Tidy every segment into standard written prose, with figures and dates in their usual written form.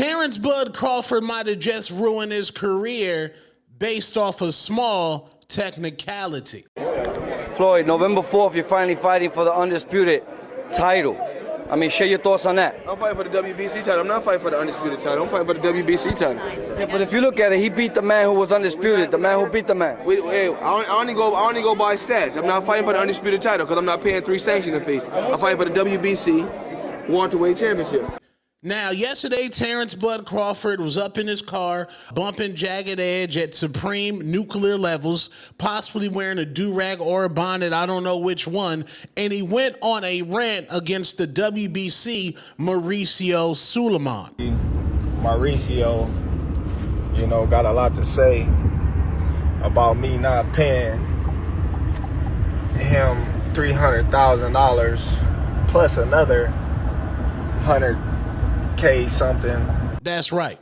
Terence Bud Crawford might have just ruined his career based off a small technicality. Floyd, November 4th, you're finally fighting for the undisputed title. I mean, share your thoughts on that. I'm fighting for the WBC title. I'm not fighting for the undisputed title. I'm fighting for the WBC title. Yeah, but if you look at it, he beat the man who was undisputed, the man who beat the man. I only go by stats. I'm not fighting for the undisputed title because I'm not paying 3 sanctioning fees. I'm fighting for the WBC welterweight championship. Now, yesterday, Terence Bud Crawford was up in his car, bumping Jagged Edge at supreme nuclear levels, possibly wearing a do-rag or a bonnet, I don't know which one, and he went on a rant against the WBC Mauricio Sulaiman. Mauricio, got a lot to say about me not paying him $300,000 plus another $100K something. That's right.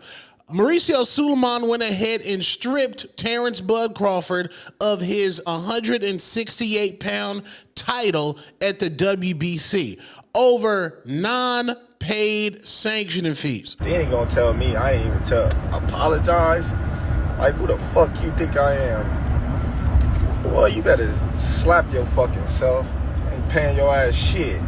Mauricio Sulaiman went ahead and stripped Terence Bud Crawford of his 168-pound title at the WBC over non-paid sanctioning fees. They ain't gonna tell me. I ain't even apologize. Like, who the fuck you think I am? Boy, you better slap your fucking self. I ain't paying your ass shit.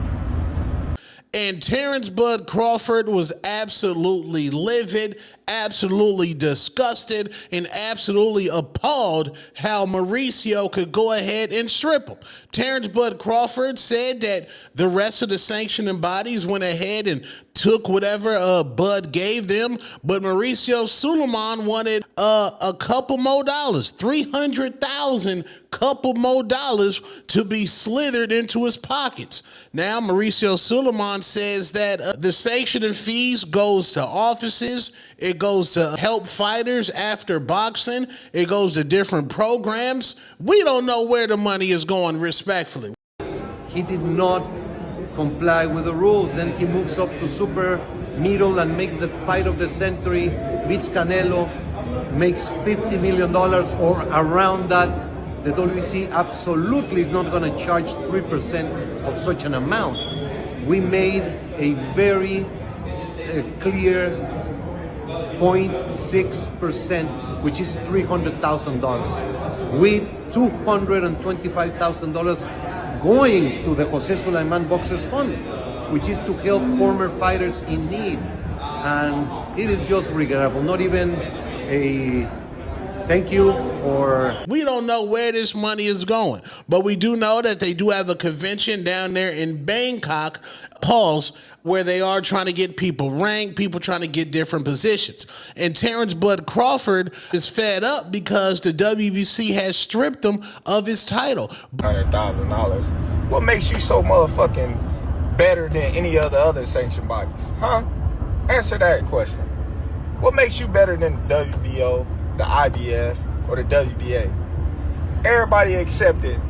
And Terence Bud Crawford was absolutely livid, absolutely disgusted, and absolutely appalled how Mauricio could go ahead and strip him. Terence Bud Crawford said that the rest of the sanctioning bodies went ahead and took whatever Bud gave them, but Mauricio Sulaiman wanted a couple more dollars, $300,000, couple more dollars to be slithered into his pockets. Now, Mauricio Sulaiman says that the sanctioning fees goes to offices, it goes to help fighters after boxing, it goes to different programs. We don't know where the money is going, respectfully. He did not comply with the rules. Then he moves up to super middle and makes the fight of the century, beats Canelo, makes $50 million or around that. The WBC absolutely is not going to charge 3% of such an amount. We made a very clear 0.6%, which is $300,000, with $225,000 going to the Jose Sulaiman Boxers Fund, which is to help former fighters in need. And it is just regrettable, not even a thank you or... We don't know where this money is going, but we do know that they do have a convention down there in Bangkok, Pauls, where they are trying to get people ranked, people trying to get different positions. And Terence Bud Crawford is fed up because the WBC has stripped him of his title. $100,000. What makes you so motherfucking better than any other sanctioned bodies? Huh? Answer that question. What makes you better than the WBO, the IBF, or the WBA? Everybody accepted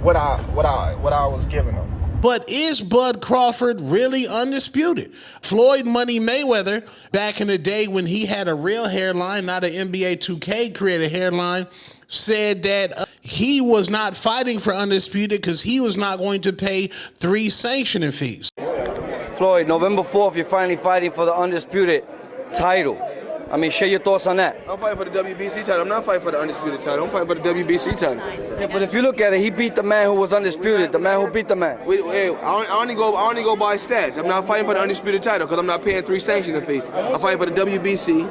what I was giving them. But is Bud Crawford really undisputed? Floyd Money Mayweather, back in the day when he had a real hairline, not an NBA 2K created hairline, said that he was not fighting for undisputed because he was not going to pay 3 sanctioning fees. Floyd, November 4th, you're finally fighting for the undisputed title. I mean, share your thoughts on that. I'm fighting for the WBC title. I'm not fighting for the undisputed title. I'm fighting for the WBC title. Yeah, but if you look at it, he beat the man who was undisputed, the man who beat the man. I only go by stats. I'm not fighting for the undisputed title because I'm not paying 3 sanctioning fees. I'm fighting for the WBC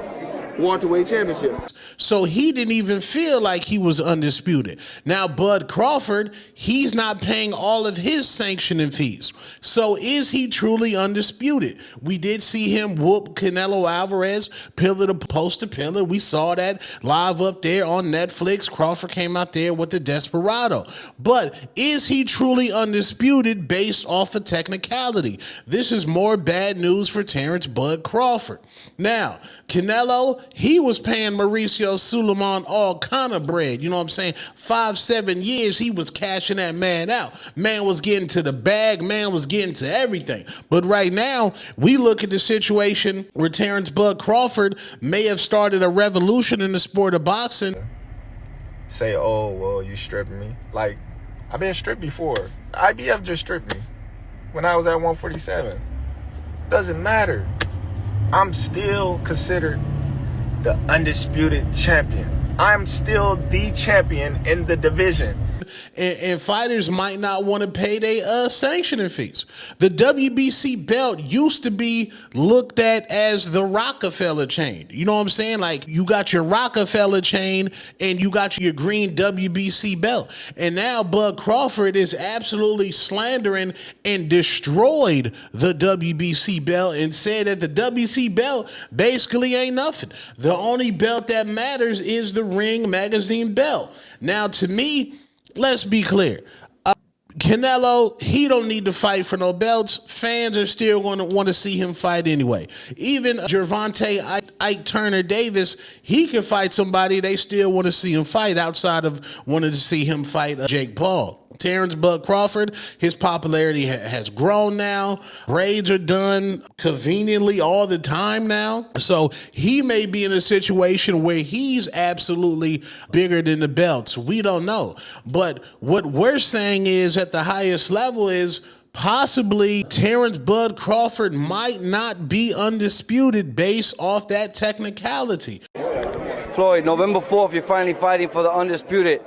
welterweight championship. So he didn't even feel like he was undisputed. Now, Bud Crawford, he's not paying all of his sanctioning fees. So is he truly undisputed? We did see him whoop Canelo Alvarez, pillar to post to pillar. We saw that live up there on Netflix. Crawford came out there with the Desperado. But is he truly undisputed based off of technicality? This is more bad news for Terence Bud Crawford. Now, Canelo, he was paying Mauricio Sulaiman all kind of bread. You know what I'm saying? 5-7 years, he was cashing that man out. Man was getting to the bag. Man was getting to everything. But right now, we look at the situation where Terence Bud Crawford may have started a revolution in the sport of boxing. Say, oh, well, you stripping me. Like, I've been stripped before. IBF just stripped me when I was at 147. Doesn't matter. I'm still considered the undisputed champion. I'm still the champion in the division. And fighters might not want to pay their sanctioning fees. The WBC belt used to be looked at as the Rockefeller chain. You know what I'm saying? Like, you got your Rockefeller chain and you got your green WBC belt. And now Bud Crawford is absolutely slandering and destroyed the WBC belt and said that the WBC belt basically ain't nothing. The only belt that matters is the Ring Magazine belt. Now, to me, let's be clear. Canelo, he don't need to fight for no belts. Fans are still going to want to see him fight anyway. Even Gervonta Ike Turner Davis, he can fight somebody. They still want to see him fight outside of wanting to see him fight Jake Paul. Terence Bud Crawford, his popularity has grown now. Raids are done conveniently all the time now. So he may be in a situation where he's absolutely bigger than the belts. We don't know. But what we're saying is at the highest level is possibly Terence Bud Crawford might not be undisputed based off that technicality. Floyd, November 4th, you're finally fighting for the undisputed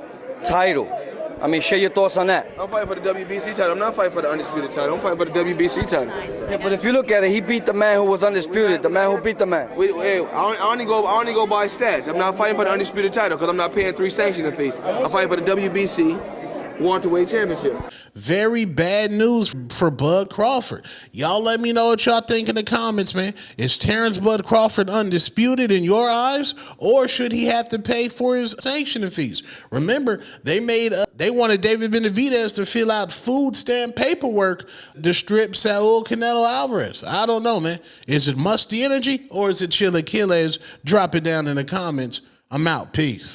title. I mean, share your thoughts on that. I'm fighting for the WBC title. I'm not fighting for the undisputed title. I'm fighting for the WBC title. Yeah, but if you look at it, he beat the man who was undisputed. The man who beat the man. I only go by stats. I'm not fighting for the undisputed title because I'm not paying 3 sanctioning fees. I'm fighting for the WBC welterweight championship. Very bad news for Bud Crawford. Y'all let me know what y'all think in the comments, man. Is Terence Bud Crawford undisputed in your eyes, or should he have to pay for his sanctioning fees? Remember, they wanted David Benavidez to fill out food stamp paperwork to strip Saul Canelo Alvarez. I don't know, man. Is it musty energy or is it Chilla Achilles? Drop it down in the comments. I'm out. Peace.